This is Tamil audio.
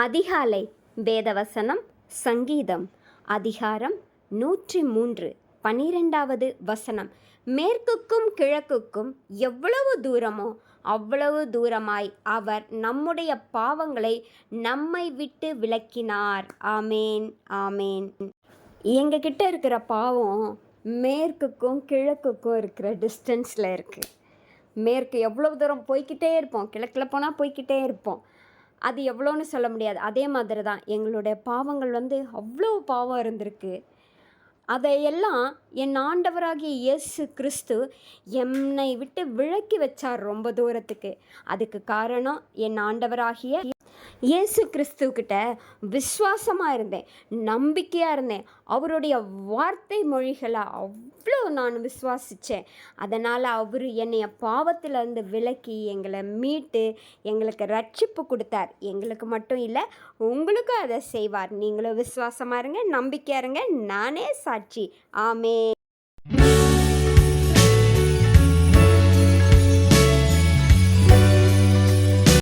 அதிகாலை வேதவசனம் சங்கீதம் அதிகாரம் 103 12வது வசனம். மேற்குக்கும் கிழக்குக்கும் எவ்வளவு தூரமோ அவ்வளவு தூரமாய் அவர் நம்முடைய பாவங்களை நம்மை விட்டு விலக்கினார். ஆமேன், ஆமேன். எங்ககிட்ட இருக்கிற பாவம் மேற்குக்கும் கிழக்குக்கும் இருக்கிற டிஸ்டன்ஸில் இருக்குது. மேற்கு எவ்வளோ தூரம் போய்கிட்டே இருப்போம், கிழக்கில் போனால் போய்கிட்டே இருப்போம். அது எவ்வளோன்னு சொல்ல முடியாது. அதே மாதிரி தான் எங்களுடைய பாவங்கள் அவ்வளோ பாவம் இருந்திருக்கு. அதையெல்லாம் என் ஆண்டவராகிய இயேசு கிறிஸ்து என்னை விட்டு விலக்கி வச்சார் ரொம்ப தூரத்துக்கு. அதுக்கு காரணம் என் ஆண்டவராகிய இயேசு கிறிஸ்துக்கிட்ட விசுவாசமாக இருந்தேன், நம்பிக்கையாக இருந்தேன். அவருடைய வார்த்தை மொழிகளை அவ்வளோ நான் விசுவாசித்தேன். அதனால் அவர் என்னைய பாவத்திலேருந்து விலக்கி எங்களை மீட்டு எங்களுக்கு ரட்சிப்பு கொடுத்தார். எங்களுக்கு மட்டும் இல்லை, உங்களுக்கும் அதை செய்வார். நீங்களும் விசுவாசமாக இருங்க, நம்பிக்கையாக இருங்க. நானே சாட்சி. ஆமென்.